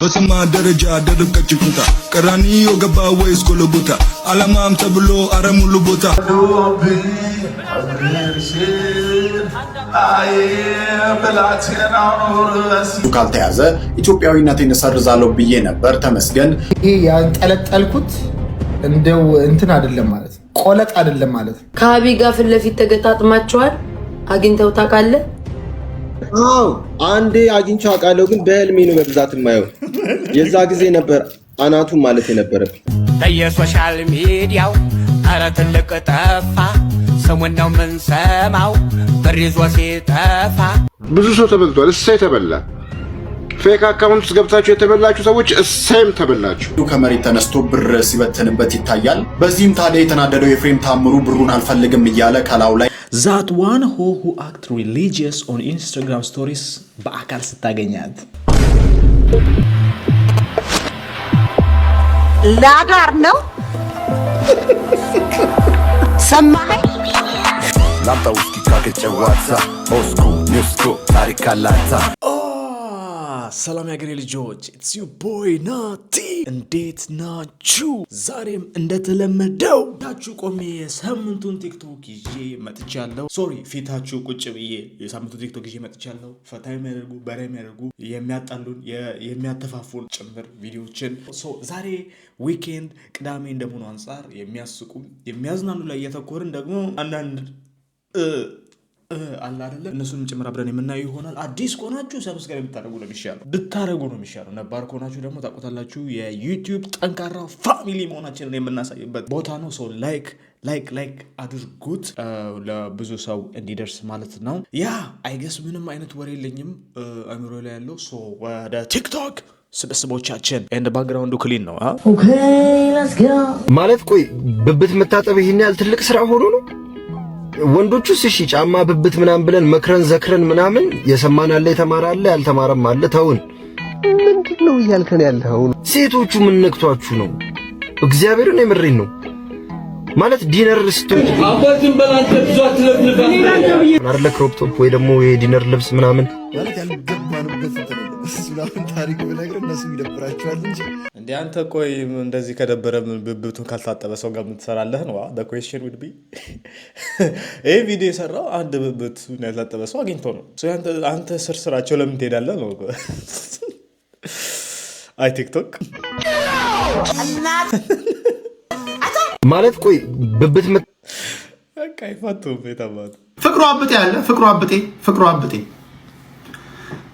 በስማ ደረጃ ደረቀችኩታ ቀራኒዮ ገባ ወይስ ጎልጎታ አላማም ተብሎ አረሙሉ ቦታ ካልተያዘ ኢትዮጵያዊነቴን እሰርዛለሁ ብዬ ነበር። ተመስገን። ይሄ ያንጠለጠልኩት እንደው እንትን አይደለም ማለት ነው፣ ቆለጥ አይደለም ማለት ነው። ከአቢ ጋር ፊት ለፊት ተገጣጥማቸዋል። አግኝተው ታውቃለህ? አዎ አንዴ አግኝቼው አውቃለሁ፣ ግን በህልሜ ነው በብዛት የማየው። የዛ ጊዜ ነበር አናቱ ማለት የነበረብኝ። በየሶሻል ሚዲያው ኧረ ትልቅ ጠፋ፣ ስሙን ነው የምንሰማው፣ ብር ይዞ ሲጠፋ። ብዙ ሰው ተበልቷል። እሰይ ተበላ። ፌክ አካውንት ውስጥ ገብታችሁ የተበላችሁ ሰዎች እሰይም ተበላችሁ። ከመሬት ተነስቶ ብር ሲበትንበት ይታያል። በዚህም ታዲያ የተናደደው ኤፍሬም ታምሩ ብሩን አልፈልግም እያለ ከላው ላይ That one who act religious on Instagram stories በአካል ስታገኛት ላጋር ነው ሰማኸኝ? ላምጣ ውስኪ ካከጨዋታ ኦስኩ ኒውስኩ ታሪክ አላታ። ሰላም ያገሬ ልጆች፣ it's your boy ናቲ። እንዴት ናችሁ? ዛሬም እንደተለመደው ታችሁ ቆሜ የሳምንቱን ቲክቶክ ይዤ መጥቻለሁ። ሶሪ ፊታችሁ ቁጭ ብዬ የሳምንቱን ቲክቶክ ይዤ መጥቻለሁ። ፈታ የሚያደርጉ በረ የሚያደርጉ የሚያጣሉን የሚያተፋፉን ጭምር ቪዲዮችን። ዛሬ ዊኬንድ ቅዳሜ እንደሆነ አንጻር የሚያስቁ የሚያዝናኑ ላይ እያተኮርን ደግሞ አንዳንድ አላ አይደለ እነሱንም ጭምር አብረን የምናየው ይሆናል። አዲስ ከሆናችሁ ሰብስክራይብ ብታረጉ ነው የሚሻለው። ነባር ከሆናችሁ ደግሞ ታውቁታላችሁ የዩቲዩብ ጠንካራ ፋሚሊ መሆናችንን የምናሳይበት ቦታ ነው። ሶ ላይክ አድርጉት ለብዙ ሰው እንዲደርስ ማለት ነው። ያ አይገስ ምንም አይነት ወሬ የለኝም አእምሮ ላይ ያለው። ሶ ወደ ቲክቶክ ስብስቦቻችን ኤንድ ባክግራውንዱ ክሊን ነው ማለት። ቆይ ብብት መታጠብ ይሄን ያህል ትልቅ ስራ ሆኖ ነው? ወንዶቹስ እሺ ጫማ ብብት ምናምን ብለን መክረን ዘክረን ምናምን የሰማን አለ፣ የተማረ አለ፣ ያልተማረም አለ። ተውን። ምንድነው እያልከን ያለው? ሴቶቹ ምን ነክቷችሁ ነው? እግዚአብሔርን የምሬን ነው ማለት ዲነር ስቶች አባትን በላንተ ብዛት ለብልባ አርለ ክሮፕ ቶፕ ወይ ደግሞ የዲነር ልብስ ምናምን ማለት ያልገባንበት ስለዚህ ታሪክ ብለግር እነሱ ይደብራቸዋል እንጂ እንዴ አንተ ቆይ እንደዚህ ከደበረ ብብቱን ካልታጠበ ሰው ጋር ምትሰራለህ ነው? the question would be ይሄ ቪዲዮ የሰራው አንድ ብብቱን ያልታጠበ ሰው አግኝቶ ነው። አንተ ስራቸው ለምን ትሄዳለህ ነው? አይ ቲክቶክ ማለት ቆይ ብብት በቃ ይፋቱ ቤታባት ፍቅሩ አብጤ ያለ ፍቅሩ አብጤ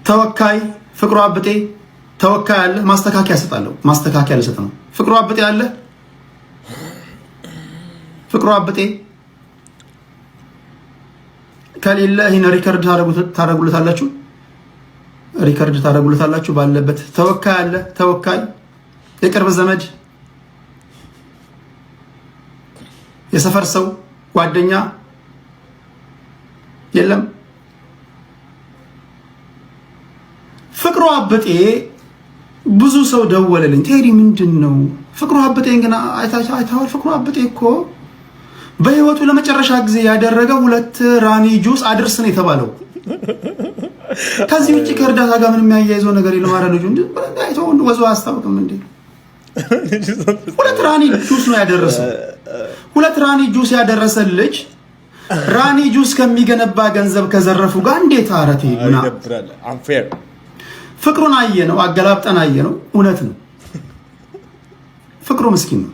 ተወካይ ፍቅሩ አብጤ ተወካይ ያለ ማስተካከያ ሰጣለሁ። ማስተካከያ ልሰጥ ነው። ፍቅሩ አብጤ ያለ ፍቅሩ አብጤ ከሌለ ይሄን ሪከርድ ታደርጉለታላችሁ ባለበት ተወካይ ያለ ተወካይ የቅርብ ዘመድ የሰፈር ሰው ጓደኛ የለም። ፍቅሩ አብጤ ብዙ ሰው ደወለልኝ። ቴዲ ምንድነው ፍቅሩ አብጤን ግን አይታው? ፍቅሩ አብጤ እኮ በህይወቱ ለመጨረሻ ጊዜ ያደረገው 2 ራኒ ጁስ አድርስ ነው የተባለው። ከዚህ ውጪ ከእርዳታ ጋር ምንም የሚያያይዘው ነገር የለም። አረ ልጁ አይታው ወዞ አያስታውቅም እንዴ? 2 ራኒ ጁስ ነው ያደረሰው። 2 ራኒ ጁስ ያደረሰ ልጅ ራኒ ጁስ ከሚገነባ ገንዘብ ከዘረፉ ጋር እንዴት አረቴ እና አንፌር ፍቅሩን አየነው፣ አገላብጠን አየነው። እውነት ነው ፍቅሩ ምስኪን ነው።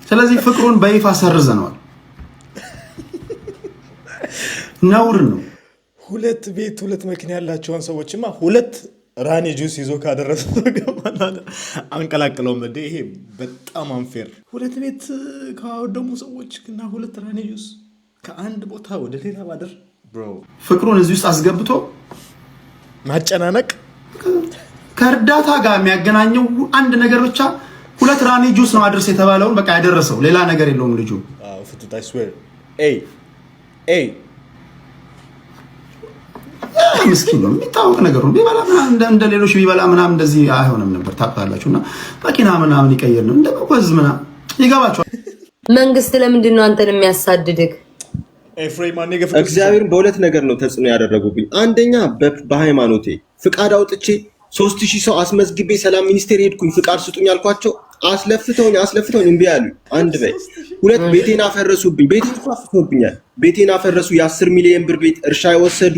ስለዚህ ፍቅሩን በይፋ ሰርዘነዋል። ነውር ነው። 2 ቤት 2 መኪና ያላቸውን ሰዎችማ 2 ራኒ ጁስ ይዞ ካደረሰ አንቀላቅለውም እንዴ? ይሄ በጣም አንፌር። 2 ቤት ካወደሙ ሰዎች እና 2 ራኒ ጁስ ከአንድ ቦታ ወደ ሌላ ባደር ብሮ ፍቅሩን እዚህ ውስጥ አስገብቶ ማጨናነቅ ከእርዳታ ጋር የሚያገናኘው አንድ ነገር ብቻ 2 ራኒ ጁስ ነው አድርስ የተባለውን በቃ ያደረሰው፣ ሌላ ነገር የለውም ልጁ። ፍቱት I swear ምስኪን ነው። የሚታወቅ ነገር ነው። ቢበላ ምናምን እንደ ሌሎች ቢበላ ምናምን እንደዚህ አይሆንም ነበር። ታውቃላችሁና መኪና ምናምን ይቀየር ነው እንደ መጓዝ ምናምን ይገባችኋል። መንግስት ለምንድን ነው አንተን የሚያሳድድህ? እግዚአብሔርን በሁለት ነገር ነው ተጽዕኖ ያደረጉብኝ። አንደኛ በሃይማኖቴ ፍቃድ አውጥቼ 3000 ሰው አስመዝግቤ ሰላም ሚኒስቴር ሄድኩኝ ፍቃድ ስጡኝ አልኳቸው። አስለፍተውኝ እምቢ አሉ። አንድ በይ ሁለት ቤቴን አፈረሱብኝ። ቤቴን አፈረሱብኛል። ቤቴን አፈረሱ። የ10 ሚሊዮን ብር ቤት እርሻ የወሰዱ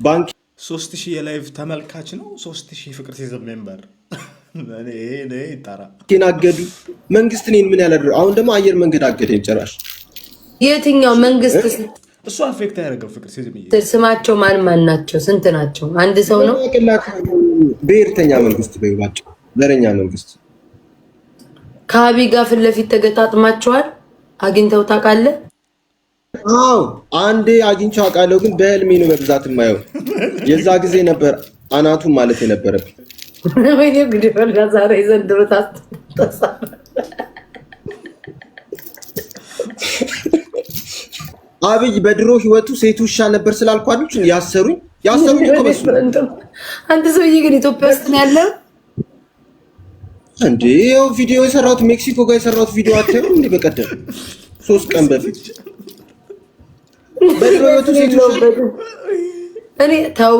ባንክ 3000 የላይቭ ተመልካች ነው 3000 ፍቅር ሲዝም ሜምበር እኔ ይጣራ አገዱ። መንግስት እኔን ምን ያላደረው? አሁን ደግሞ አየር መንገድ አገደኝ ጭራሽ። የትኛው መንግስት? እሱ አፌክት ያደረገው ፍቅር ሲዝም ስማቸው ማን ናቸው? ስንት ናቸው? አንድ ሰው ነው? ብሔርተኛ መንግስት በይባጭ ዘረኛ መንግስት። ከአብይ ጋር ፊት ለፊት ተገጣጥማቸዋል? አግኝተው ታውቃለህ? አዎ አንዴ አግኝቼው አውቃለሁ፣ ግን በህልሜ ነው በብዛት የማየው። የዛ ጊዜ ነበር አናቱን ማለት የነበረብኝ። ወይኔ ጉድ ፈላ ዛሬ ዘንድሮ ታስታ አብይ በድሮ ህይወቱ ሴት ውሻ ነበር ስላልኳችሁ ያሰሩኝ እኮ በሱ። አንተ ሰውዬ ግን ኢትዮጵያ ውስጥ ነው ያለው እንዴ? ያው ቪዲዮ የሰራሁት ሜክሲኮ ጋር የሰራሁት ቪዲዮ አትተው እንዴ? በቀደም 3 ቀን በፊት በድሮ ህይወቱ ሴት ውሻ። እኔ ተው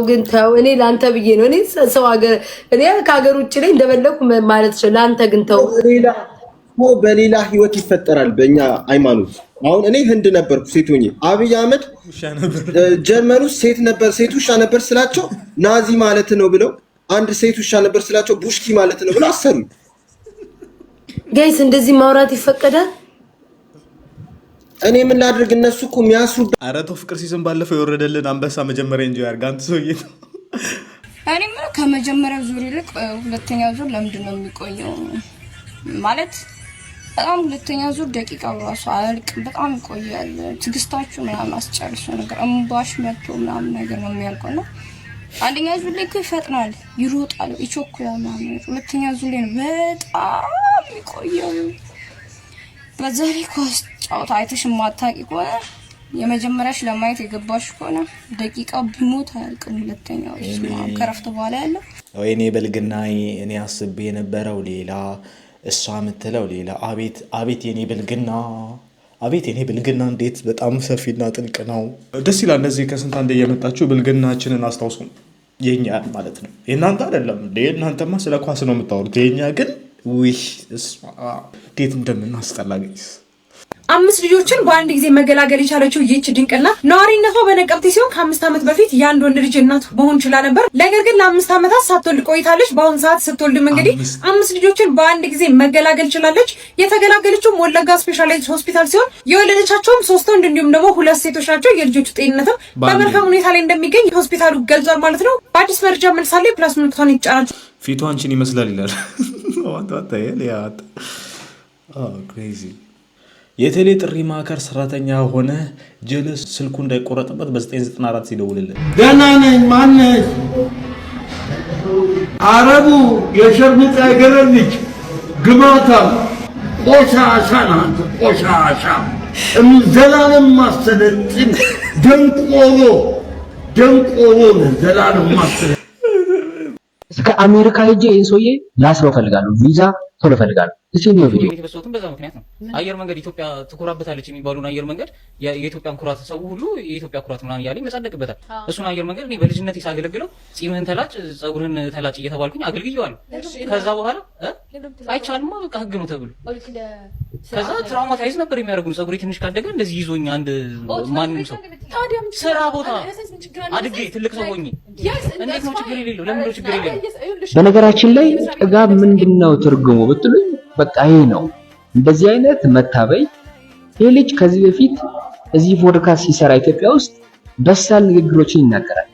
እኔ ላንተ ብዬ ነው። እኔ ሰው ሀገር እኔ ከሀገር ውጭ ላይ እንደበለኩ ማለት ይችላል። ላንተ ግን ተው። በሌላ ህይወት ይፈጠራል በእኛ ሃይማኖት። አሁን እኔ ህንድ ነበርኩ ሴት ሆኜ፣ አብይ አህመድ ጀርመን ውስጥ ሴት ውሻ ነበር ስላቸው ናዚ ማለት ነው ብለው፣ አንድ ሴት ውሻ ነበር ስላቸው ቡሽኪ ማለት ነው ብለው አሰሩ። ጋይስ እንደዚህ ማውራት ይፈቀዳል? እኔ ምን ላድርግ? እነሱ እኮ የሚያስሩ። ኧረ ተው ፍቅር ሲዝም ባለፈው የወረደልን አንበሳ መጀመሪያ እንጂ ያርጋ አንተ ሰውዬ ነው። እኔ ምን ከመጀመሪያው ዙር ይልቅ ሁለተኛው ዙር ለምንድን ነው የሚቆየው? ማለት በጣም ሁለተኛው ዙር ደቂቃው ራሱ አያልቅም፣ በጣም ይቆያል። ትግስታችሁ ምናምን አስጨርሶ ነገር እምባሽ መጥቶ ምናምን ነገር ነው የሚያልቀው እና አንደኛ ዙር ላይ እኮ ይፈጥናል፣ ይሮጣል፣ ይቾኩላል ምናምን። ሁለተኛ ዙር ላይ ነው በጣም ይቆያል። በዛ ላይ ኳስ ጫውታ አይተሽ ማታቂ ከሆነ የመጀመሪያሽ ለማየት የገባሽ ከሆነ ደቂቃው ቢሞት አያልቅም። ሁለተኛው ከረፍት በኋላ ያለው ወይኔ በልግና እኔ አስቤ የነበረው ሌላ እሷ የምትለው ሌላ። አቤት የኔ ብልግና፣ አቤት የኔ ብልግና እንዴት በጣም ሰፊና ጥልቅ ነው። ደስ ይላል። እንደዚህ ከስንት አንዴ እየመጣችሁ ብልግናችንን አስታውሱ። የኛ ማለት ነው፣ የእናንተ አይደለም። እናንተማ ስለ ኳስ ነው የምታወሩት። የኛ ግን ውይ እንዴት እንደምናስጠላገኝስ። 5 ልጆችን በአንድ ጊዜ መገላገል የቻለችው ይህች ድንቅና ነዋሪነቷ በነቀምቴ ሲሆን ከ5 ዓመት በፊት የአንድ ወንድ ልጅ እናት መሆን ችላ ነበር። ነገር ግን ለ5 ዓመታት ሳትወልድ ቆይታለች። በአሁኑ ሰዓት ስትወልድም እንግዲህ 5 ልጆችን በአንድ ጊዜ መገላገል ችላለች። የተገላገለችው ወለጋ ስፔሻላይዝድ ሆስፒታል ሲሆን የወለደቻቸውም 3 ወንድ እንዲሁም ደግሞ 2 ሴቶች ናቸው። የልጆቹ ጤንነትም በመልካም ሁኔታ ላይ እንደሚገኝ ሆስፒታሉ ገልጿል ማለት ነው። በአዲስ መረጃ መልሳለሁ። ፕላስ ምልክቷን ይጫናል። ፊቱ አንቺን ይመስላል ይላል። ክሬዚ የቴሌ ጥሪ ማዕከል ሰራተኛ ሆነ ጀለስ ስልኩ እንዳይቆረጥበት በ994 ሲደውልልን ገና ነኝ። ማነሽ? አረቡ የሸርሙጣ የገረድ ልጅ ግማታ ቆሻሻ ናት። ቆሻሻ ዘላለም ማስተለጥን ደንቆሮ ዘላለም ማስተለጥን እስከ አሜሪካ ሄጄ ይሄን ሰውዬ ላስረው ፈልጋለሁ። ቪዛ ቶሎ ፈልጋለሁ። እሺ ነው ቪዲዮ የተበሰቱም በዛ ምክንያት ነው። አየር መንገድ ኢትዮጵያ ትኩራበታለች የሚባሉን አየር መንገድ የኢትዮጵያን ኩራት ሰው ሁሉ የኢትዮጵያ ኩራት ምናምን እያለ ይመጻደቅበታል። እሱን አየር መንገድ እኔ በልጅነቴ ሳገለግለው ጺምህን ተላጭ ጸጉርህን ተላጭ እየተባልኩኝ አገልግዬዋለሁ። ከዛ በኋላ አይቻልማ በቃ ህግ ነው ተብሎ ከዛ ትራውማታይዝ ነበር የሚያደርጉን። ጸጉሬ ትንሽ ካደገ እንደዚህ ይዞኝ አንድ ማንም ሰው ስራ ቦታ አድጌ ትልቅ ሰው ሆኜ እንዴት ነው ችግር የሌለው? ለምን ነው ችግር የሌለው? በነገራችን ላይ ጥጋብ ምንድነው ትርጉሙ ብትሉኝ በቃ ይሄ ነው። እንደዚህ አይነት መታበይ ይሄ ልጅ ከዚህ በፊት እዚህ ፖድካስት ሲሰራ ኢትዮጵያ ውስጥ በሳል ንግግሮችን ይናገራል።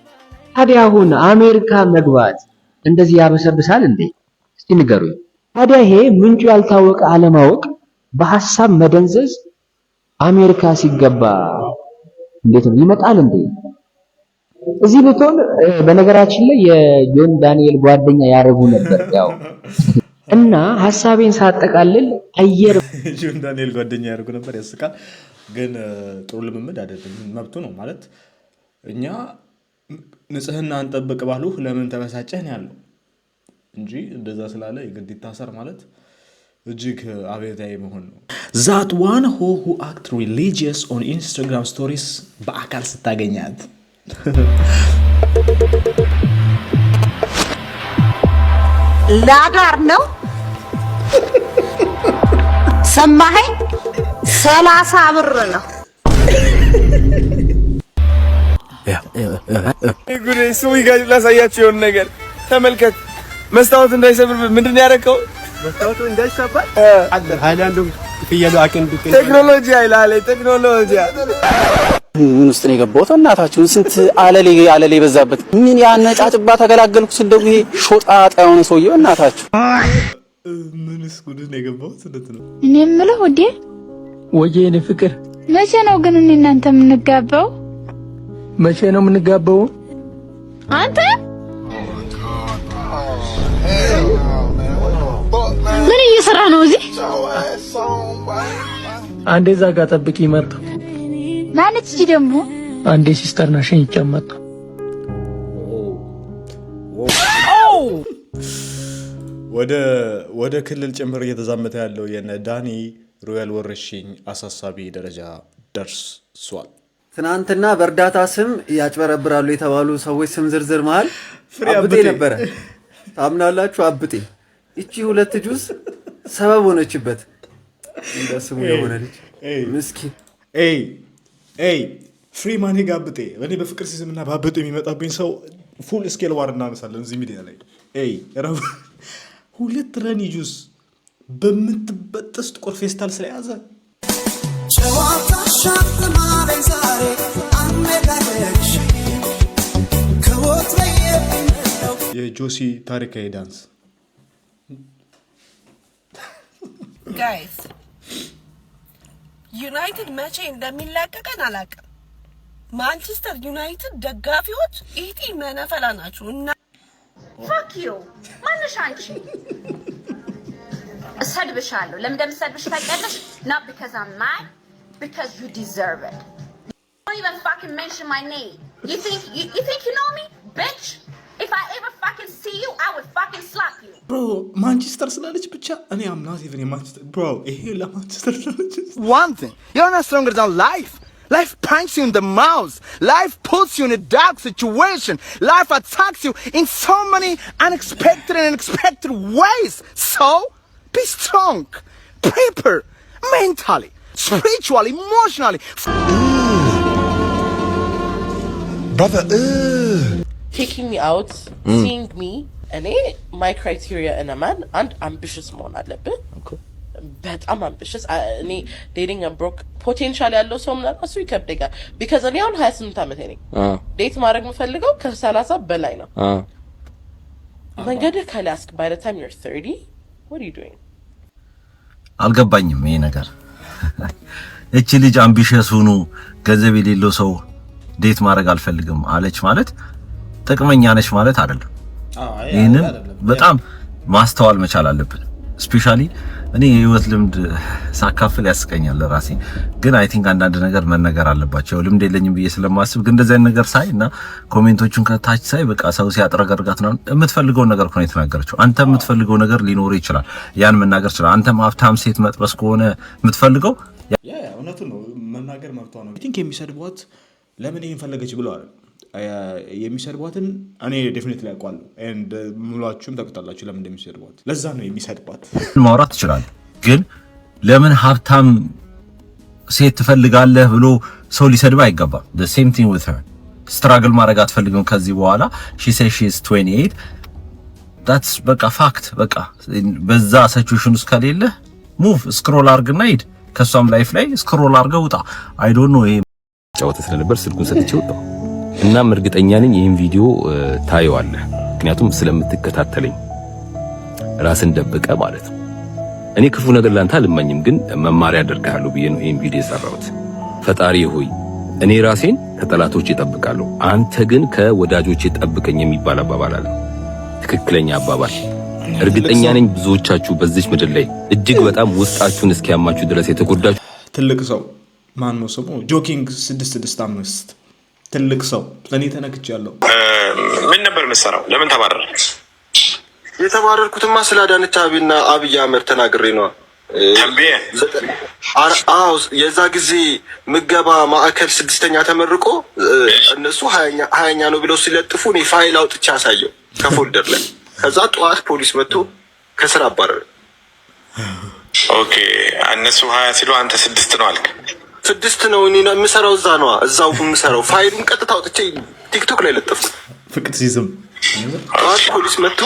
ታዲያ አሁን አሜሪካ መግባት እንደዚህ ያበሰብሳል እንዴ? እስቲ ንገሩኝ። ታዲያ ይሄ ምንጩ ያልታወቀ አለማወቅ፣ በሐሳብ መደንዘዝ አሜሪካ ሲገባ እንዴት ነው ይመጣል እንዴ? እዚህ ብትሆን በነገራችን ላይ የጆን ዳንኤል ጓደኛ ያረጉ ነበር ያው እና ሐሳቤን ሳጠቃልል አየር ጆን ዳንኤል ጓደኛ ያረጉ ነበር። ያስቃል፣ ግን ጥሩ ልምምድ አይደለም። መብቱ ነው ማለት እኛ ንጽህና አንጠብቅ ባሉ ለምን ተበሳጨህ ነው ያለው እንጂ እንደዛ ስላለ የግድ ይታሰር ማለት እጅግ አብዮታዊ መሆን ነው። ዛት ዋን ሁ አክት ሪሊጂየስ ኦን ኢንስታግራም ስቶሪስ በአካል ስታገኛት ላዳር ነው ሰማኸኝ 30 ብር ነው ጉዴ ስዊ ጋር ላሳያችሁ የሆነ ነገር ተመልከት መስታወት እንዳይሰብር ምንድን ያደረከው መስታወቱ እንዳይሰበር ሃይላንዱ ፍየሉ አቀንዱ ቴክኖሎጂ አይላለ ቴክኖሎጂ ምን ውስጥ ነው የገባሁት እናታችሁን ስንት አለሌ በዛበት ምን ያነጫጭባ ተገላገልኩ ስንደው ይሄ ሾጣጣ የሆነ ሰውዬው እናታችሁ ምንስ ጉድ ነው የገባሁት እንዴት ነው እኔ የምለው ወዴ ወጄኔ ፍቅር መቼ ነው ግን እኔ እናንተ የምንጋባው መቼ ነው የምንጋባው አንተ ምን እየሰራ ነው እዚህ አንዴ ዛጋ ጠብቂ መጣ ማነች እጂ ደግሞ አንዴ ሲስተር ናሽን ይጨመጣ ወደ ክልል ጭምር እየተዛመተ ያለው የነ ዳኒ ሮያል ወረሽኝ አሳሳቢ ደረጃ ደርሷል። ትናንትና በእርዳታ ስም ያጭበረብራሉ የተባሉ ሰዎች ስም ዝርዝር መሃል አብጤ ነበረ። ታምናላችሁ? አብጤ እቺ ሁለት ጁስ ሰበብ ሆነችበት። እንደስሙ የሆነ ልጅ ምስኪን ፍሪማን ጋብጤ እኔ በፍቅር ሲዝምና ባብጤ የሚመጣብኝ ሰው ፉል ስኬል ዋር እናነሳለን እዚህ ሚዲያ ላይ ሁለት ረኒ ጁስ በምትበጠስ ጥቁር ፌስታል ስለያዘ የጆሲ ታሪካዊ ዳንስ ጋይስ ዩናይትድ መቼ እንደሚላቀቀን አላውቅም። ማንቸስተር ዩናይትድ ደጋፊዎች ኢቲ መነፈላ ናችሁ እና ፋክ ዩ ማንሽ አንቺ እሰድብሻለሁ። ለምን እንደምሰድብሽ ታውቂያለሽ? not because I'm mad, because you deserve it. Don't even fucking mention my name. You think you know me, bitch? If I ever fucking see you, I would fucking slap you. Bro, Manchester ስላለች ብቻ እኔ am not even a Manchester. Bro, ይሄ ለማንቸስተር ስላለች one thing, you're not stronger than life. Life punches you in the mouth. Life puts you in a dark situation. Life attacks you in so many unexpected and unexpected ways. So, be strong, prepare, mentally, spiritually, emotionally. Brother, taking me out, seeing me, and my criteria in a man, and ambitious መሆን አለብህ. በጣም ambitious. እኔ dating a broke potential ያለው ሰው ምናምን እሱ ይከብደኛል. because እኔ አሁን 28 ዓመቴ ነኝ. ዴት ማድረግ የምፈልገው ከ30 በላይ ነው. መንገድ ካላስክ by the time you're 30, what are you doing? አልገባኝም ይሄ ነገር። እቺ ልጅ አምቢሽስ ሆኖ ገንዘብ የሌለው ሰው ዴት ማድረግ አልፈልግም አለች ማለት ጥቅመኛ ነች ማለት አይደለም። ይሄንን በጣም ማስተዋል መቻል አለብን። ስፔሻሊ እኔ የህይወት ልምድ ሳካፍል ያስቀኛል ለራሴ። ግን አይ ቲንክ አንዳንድ ነገር መነገር አለባቸው። ልምድ የለኝም ብዬ ስለማስብ ግን እንደዚህ አይነት ነገር ሳይ እና ኮሜንቶቹን ከታች ሳይ በቃ ሰው ሲያጥረገርጋት ነው የምትፈልገው ነገር እኮ ነው የተናገረችው። አንተ የምትፈልገው ነገር ሊኖር ይችላል፣ ያን መናገር ይችላል። አንተም ሀብታም ሴት መጥበስ ከሆነ የምትፈልገው እውነቱን ነው መናገር መብቷ ነው። አይ ቲንክ የሚሰድቧት ለምን ይሄን ፈለገች ብለው አይደል የሚሰድቧትን እኔ ዴፊኒትሊ አውቃለሁ and ሙሏችሁም ታውቃላችሁ ለምን እንደሚሰድቧት። ለዛ ነው የሚሰድቧት። ማውራት ይችላል ግን ለምን ሀብታም ሴት ትፈልጋለህ ብሎ ሰው ሊሰድብ አይገባም። the same thing with her struggle ማድረግ አትፈልግም ከዚህ በኋላ she says she is 28 that's በቃ ፋክት በቃ በዛ ሲቹዌሽን ውስጥ ከሌለ ሙቭ ስክሮል አርግና ሂድ ከሷም ላይፍ ላይ ስክሮል አርገው ውጣ። አይ ዶንት ኖ ይሄ ጫወታ ስለነበር ስልኩን ሰጥቼው ወጣው። እናም እርግጠኛ ነኝ ይሄን ቪዲዮ ታየዋለህ፣ ምክንያቱም ስለምትከታተለኝ ራስን ደብቀ ማለት ነው። እኔ ክፉ ነገር ላንተ አልመኝም፣ ግን መማሪያ አደርጋለሁ ብዬ ነው ይሄን ቪዲዮ የሰራሁት። ፈጣሪ ሆይ እኔ ራሴን ከጠላቶች እጠብቃለሁ፣ አንተ ግን ከወዳጆች ጠብቀኝ የሚባል አባባል አለ። ትክክለኛ አባባል። እርግጠኛ ነኝ ብዙዎቻችሁ በዚህ ምድር ላይ እጅግ በጣም ውስጣችሁን እስኪያማችሁ ድረስ የተጎዳችሁ ትልቅ ሰው ማን ነው ስሙ? ጆኪንግ 665 ትልቅ ሰው ለኔ ተነክቻለሁ። ምን ነበር መሰራው? ለምን ተባረረ? የተባረርኩትማ ስላዳነች አቤቤና አብይ አህመድ ተናግሬ ነው። የዛ ጊዜ ምገባ ማዕከል 6ኛ ተመርቆ እነሱ 20ኛ ነው ብለው ሲለጥፉ እኔ ፋይል አውጥቼ አሳየው ከፎልደር ላይ ከዛ ጠዋት ፖሊስ መጥቶ ከስራ አባረረ። ኦኬ እነሱ 20 ሲሉ አንተ 6 ነው አልክ። 6 ነው እኔ የምሰራው እዛ ነው እዛው የምሰራው። ፋይሉን ቀጥታ አውጥቼ ቲክቶክ ላይ ለጠፍኩት። ፍቅር ሲዝም ጠዋት ፖሊስ መጥቶ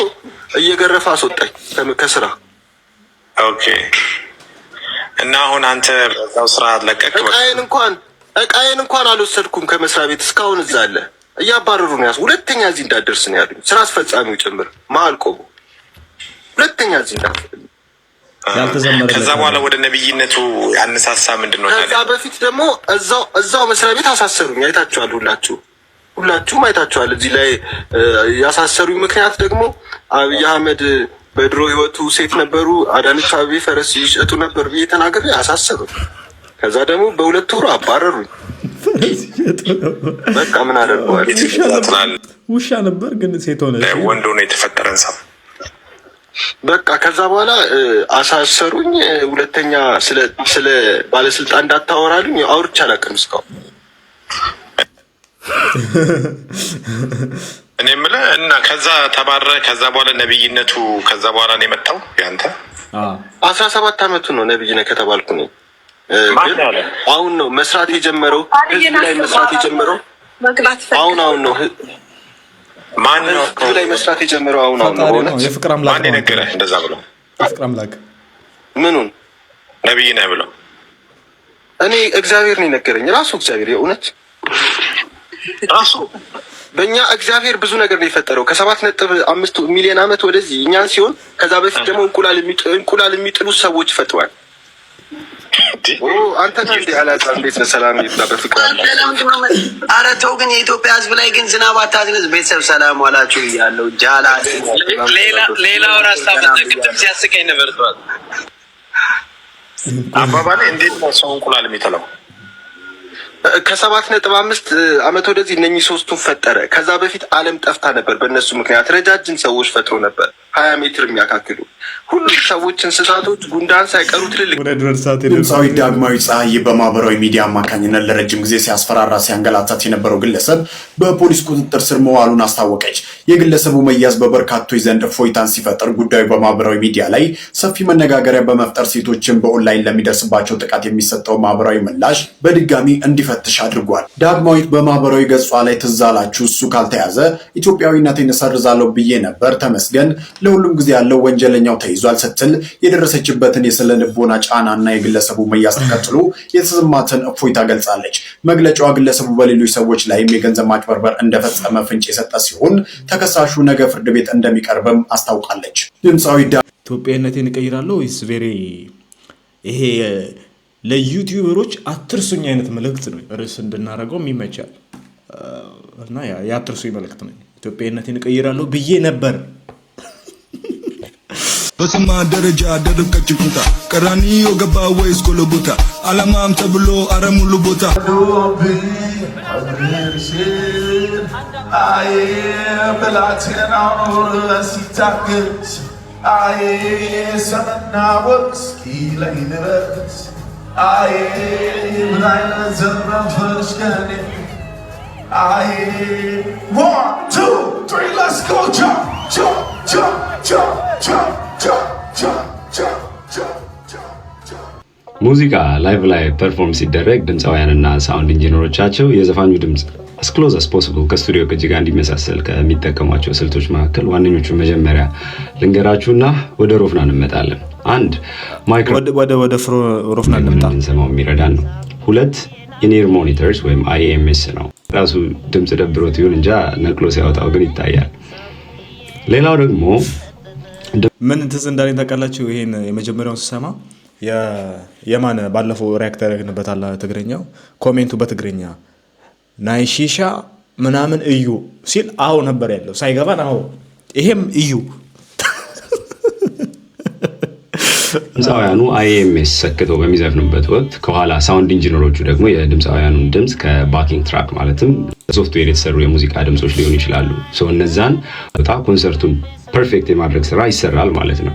እየገረፈ አስወጣኝ ከስራ። ኦኬ እና አሁን አንተ በዛው ስራ ለቀቅ። እቃዬን እንኳን አልወሰድኩም ከመስሪያ ቤት እስካሁን እዛ አለ። እያባረሩ ነው ያስ ሁለተኛ እዚህ እንዳደርስ ነው ያሉኝ። ስራ አስፈጻሚው ጭምር መሀል ቆሞ ሁለተኛ እዚህ እንዳደርስ ያልተዘመረ። ከዛ በኋላ ወደ ነብይነቱ ያነሳሳ ምንድነው? ከዛ በፊት ደግሞ እዛው መስሪያ ቤት አሳሰሩኝ። አይታችኋል፣ ሁላችሁም አይታችኋል። እዚህ ላይ ያሳሰሩኝ ምክንያት ደግሞ አብይ አህመድ በድሮ ህይወቱ ሴት ነበሩ፣ አዳነች አቤቤ ፈረስ ይሸጡ ነበር ብዬ ተናግሬ አሳሰሩኝ። ከዛ ደግሞ በ2 ወር አባረሩኝ። በቃ ምን አደርገዋለሁ? ውሻ ነበር ግን ሴት ሆነ። ወንድ ሆነ የተፈጠረን ሰው በቃ ከዛ በኋላ አሳሰሩኝ። ሁለተኛ ስለ ባለስልጣን እንዳታወራልኝ አውርቼ አላውቅም እስካሁን። እኔ የምልህ እና ከዛ ተባረረ። ከዛ በኋላ ነብይነቱ ከዛ በኋላ ነው የመጣው ያንተ? 17 አመቱ ነው ነብይ ነህ ከተባልኩ ነው። አሁን ነው መስራት የጀመረው፣ ህዝብ ላይ መስራት የጀመረው አሁን ነው። ማን ነው ህዝብ ላይ መስራት የጀመረው አሁን ነው። የፍቅር አምላክ ማን ነገረህ እንደዛ ብሎ? የፍቅር አምላክ ምኑን ነብይ ነህ ብሎ? እኔ እግዚአብሔር ነው የነገረኝ፣ ራሱ እግዚአብሔር። የእውነት ራሱ በእኛ እግዚአብሔር ብዙ ነገር ነው የፈጠረው። ከ7.5 ሚሊዮን ዓመት ወደዚህ እኛን ሲሆን ከዛ በፊት ደግሞ እንቁላል የሚጥሉ ሰዎች ፈጥሯል። አንተ እንዴ አላታ እንዴት በሰላም ይብላ በፍቅር አለ። ኧረ ተው ግን የኢትዮጵያ ህዝብ ላይ ግን ዝናብ አታዝንዝ። ቤተሰብ ሰላም ዋላችሁ እያለሁ ጃላ ሌላው ራሳ በተግጥም ሲያስቀኝ ነበር። አባባሌ እንዴት ነው ሰው እንቁላል የሚጥለው? ከ7.5 ዓመት ወደዚህ እነኚህ ሶስቱን ፈጠረ። ከዛ በፊት ዓለም ጠፍታ ነበር። በእነሱ ምክንያት ረጃጅም ሰዎች ፈጥሮ ነበር፣ 20 ሜትር የሚያካክሉ ሁሉም ሰዎች፣ እንስሳቶች፣ ጉንዳን ሳይቀሩ ትልልቅ። ድምፃዊ ዳግማዊ ፀሐይ በማህበራዊ ሚዲያ አማካኝነት ለረጅም ጊዜ ሲያስፈራራ ሲያንገላታት የነበረው ግለሰብ በፖሊስ ቁጥጥር ስር መዋሉን አስታወቀች። የግለሰቡ መያዝ በበርካቶች ዘንድ እፎይታን ሲፈጥር፣ ጉዳዩ በማህበራዊ ሚዲያ ላይ ሰፊ መነጋገሪያ በመፍጠር ሴቶችን በኦንላይን ለሚደርስባቸው ጥቃት የሚሰጠው ማህበራዊ ምላሽ በድጋሚ እንዲፈትሽ አድርጓል። ዳግማዊት በማህበራዊ ገጿ ላይ ትዝ አላችሁ እሱ ካልተያዘ ኢትዮጵያዊነቴን እሰርዛለሁ ብዬ ነበር፣ ተመስገን፣ ለሁሉም ጊዜ ያለው ወንጀለኛው ተይዟል ስትል የደረሰችበትን የስነ ልቦና ጫናና የግለሰቡ መያዝ ተከትሎ የተሰማትን እፎይታ ገልጻለች። መግለጫዋ ግለሰቡ በሌሎች ሰዎች ላይም የገንዘብ ማጭበርበር እንደፈጸመ ፍንጭ የሰጠ ሲሆን ተከሳሹ ነገ ፍርድ ቤት እንደሚቀርብም አስታውቃለች። ድምፃዊ ኢትዮጵያዊነቴን እቀይራለሁ ወይስ ይሄ ለዩቲዩበሮች አትርሱኝ አይነት መልእክት ነው ርዕስ እንድናደርገው የሚመቻል እና የአትርሱኝ መልእክት ነው። ኢትዮጵያዊነቴን እቀይራለሁ ብዬ ነበር። በስማ ደረጃ ደረቀች ኩታ ቀራኒዮ ገባ ወይስ ኮለቦታ አላማም ተብሎ አረሙሉ ቦታ አይ በላቴናው ሲታገስ አይ ሰመና ወስኪ ላይ ንረስ አይ ምን አይነት ዘረፈሽ ከኔ አይ 1 2 3 let's go jump jump jump jump jump ሙዚቃ ላይቭ ላይ ፐርፎርም ሲደረግ ድምፃውያንና ሳውንድ ኢንጂነሮቻቸው የዘፋኙ ድምፅ as close as possible ከስቱዲዮ ቅጂ ጋር እንዲመሳሰል ከሚጠቀሟቸው ስልቶች መካከል ዋነኞቹ መጀመሪያ ልንገራችሁና ወደ ሮፍናን እንመጣለን። አንድ ማይክሮ ወደ ሮፍናን እንሰማው የሚረዳን ነው። 2 ኢንኢር ሞኒተርስ ወይም IMS ነው። ራሱ ድምፅ ደብሮት ይሁን እንጃ ነቅሎ ሲያወጣው ግን ይታያል። ሌላው ደግሞ ምን ትዝ እንዳለኝ ታውቃላችሁ? ይሄን የመጀመሪያውን ስሰማ የማን ባለፈው ሪያክት ያደረግንበታል ትግረኛው ኮሜንቱ በትግረኛ ናይሺሻ ምናምን እዩ ሲል አዎ ነበር ያለው ሳይገባን አዎ ይሄም እዩ። ድምፃውያኑ IMS ሰክተው በሚዘፍኑበት ወቅት ከኋላ ሳውንድ ኢንጂነሮቹ ደግሞ የድምፃውያኑን ድምፅ ከባኪንግ ትራክ ማለትም ሶፍትዌር የተሰሩ የሙዚቃ ድምጾች ሊሆኑ ይችላሉ። እነዛን በጣም ኮንሰርቱን ፐርፌክት የማድረግ ስራ ይሰራል ማለት ነው።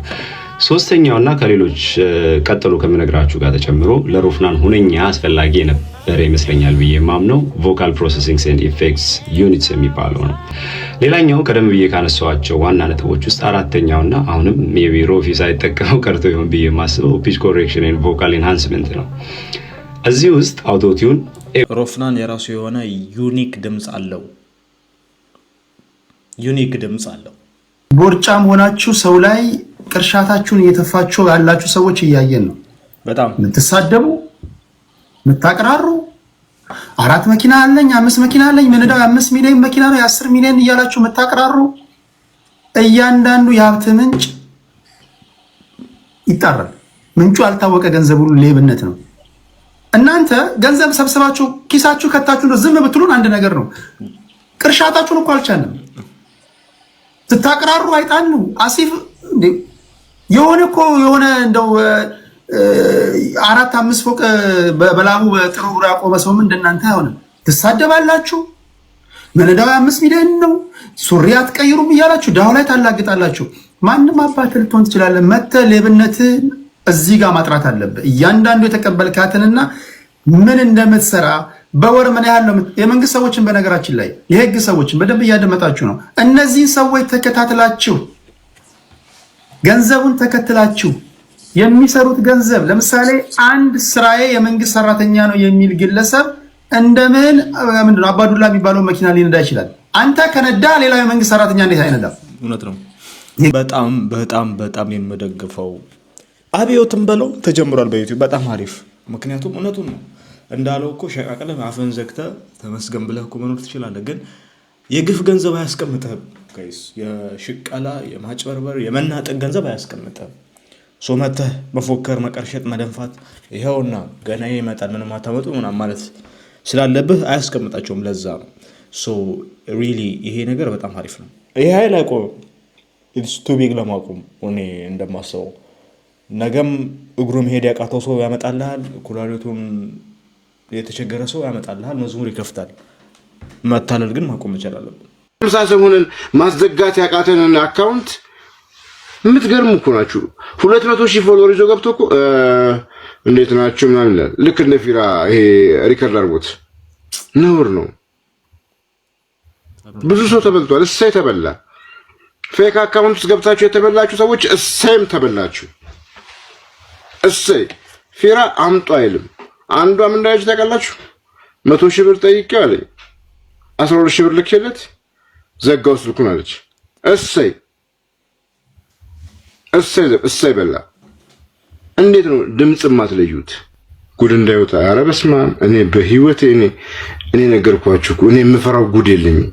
ሶስተኛውና ከሌሎች ቀጥሎ ከምነግራችሁ ጋር ተጨምሮ ለሮፍናን ሁነኛ አስፈላጊ የነበረ ይመስለኛል ብዬ ማምነው ቮካል ፕሮሰሲንግስ ኤንድ ኢፌክትስ ዩኒትስ የሚባለው ነው። ሌላኛው ቀደም ብዬ ካነሳኋቸው ዋና ነጥቦች ውስጥ አራተኛውና አሁንም ሜቢ ሮፊ ሳይጠቀመው ቀርቶ ይሆን ብዬ የማስበው ፒች ኮሬክሽን ኤንድ ቮካል ኢንሃንስመንት ነው። እዚህ ውስጥ አውቶቲዩን ሮፍናን የራሱ የሆነ ዩኒክ ድምፅ አለው። ዩኒክ ድምፅ አለው። ቦርጫም ሆናችሁ ሰው ላይ ቅርሻታችሁን እየተፋችሁ ያላችሁ ሰዎች እያየን ነው። በጣም የምትሳደቡ የምታቀራሩ 4 መኪና አለኝ 5 መኪና አለኝ ምንዳው 5 ሚሊዮን መኪና ነው 10 ሚሊዮን እያላችሁ የምታቀራሩ እያንዳንዱ የሀብት ምንጭ ይጣራል። ምንጩ ያልታወቀ ገንዘብ ሁሉ ሌብነት ነው። እናንተ ገንዘብ ሰብስባችሁ ኪሳችሁ ከታችሁ ነው ዝም ብትሉን አንድ ነገር ነው። ቅርሻታችሁን እኮ አልቻለም። ትታቀራሩ አይጣሉ አሲፍ የሆነ እንደው 4-5 ፎቅ በላቡ በጥሩ ግራ ያቆመ ሰው ምን እንደናንተ አይሆንም። ትሳደባላችሁ። መለዳው 5 ሚሊዮን ነው ሱሪ አትቀይሩም እያላችሁ ዳው ላይ ታላግጣላችሁ። ማንም አባት ልትሆን ትችላለህ። መተ ሌብነት እዚህ ጋር ማጥራት አለበት። እያንዳንዱ የተቀበልካትንና ምን እንደምትሰራ በወር ምን ያህል ነው። የመንግስት ሰዎችን በነገራችን ላይ የህግ ሰዎችን በደንብ እያደመጣችሁ ነው። እነዚህን ሰዎች ተከታትላችሁ ገንዘቡን ተከትላችሁ የሚሰሩት ገንዘብ ለምሳሌ አንድ ስራዬ የመንግስት ሰራተኛ ነው የሚል ግለሰብ እንደምን ምንድነው አባዱላ የሚባለው መኪና ሊነዳ ይችላል? አንተ ከነዳ ሌላው የመንግስት ሰራተኛ እንዴት አይነዳም? እውነት ነው። በጣም የምደግፈው አብዮትም በለው ተጀምሯል በዩቲዩብ በጣም አሪፍ። ምክንያቱም እውነቱን ነው እንዳለው እኮ ሸቃቅለህ አፈን ዘግተህ ተመስገን ብለህ እኮ መኖር ትችላለህ። ግን የግፍ ገንዘብ አያስቀምጥህም ጋይስ። የሽቀላ የማጭበርበር የመናጠቅ ገንዘብ አያስቀምጥህም። ሶመተህ መፎከር መቀርሸጥ መደንፋት ይሄውና ገና ይመጣል ምንም አታመጡ ምናምን ማለት ስላለብህ አያስቀምጣቸውም። ለዛ ነው ሶ ሪሊ ይሄ ነገር በጣም አሪፍ ነው። ይሄ ኃይል አይቆምም። ኢትስ ቱ ቢግ ለማቆም እኔ እንደማስበው ነገም እግሩ መሄድ ያቃተው ሰው ያመጣልሃል። ኩላሊቱን የተቸገረ ሰው ያመጣልሃል። መዝሙር ይከፍታል። መታለል ግን ማቆም ይችላል አለብን። ሰሞኑን ማስዘጋት ያቃተንን አካውንት የምትገርሙ እኮ ናችሁ። 200,000 ፎሎወር ይዞ ገብቶ እኮ እንዴት ናችሁ ምናምን ይላል። ልክ እንደ ፊራ ይሄ ሪከርድ አድርጎት ነውር ነው። ብዙ ሰው ተበልቷል። እሰይ ተበላ። ፌክ አካውንት ውስጥ ገብታችሁ የተበላችሁ ሰዎች እሰይም ተበላችሁ። እሰይ ፊራ አምጡ አይልም። አንዷ ምን እንዳለች ታውቃላችሁ? 100,000 ብር ጠይቄው አለኝ 12,000 ብር ልኬለት ዘጋው ስልኩን አለች። እሰይ በላ። እንዴት ነው ድምጽ ማትለዩት? ጉድ እንዳይወጣ። ኧረ በስመ አብ። እኔ በህይወቴ እኔ ነገርኳችሁ እኔ የምፈራው ጉድ የለኝም።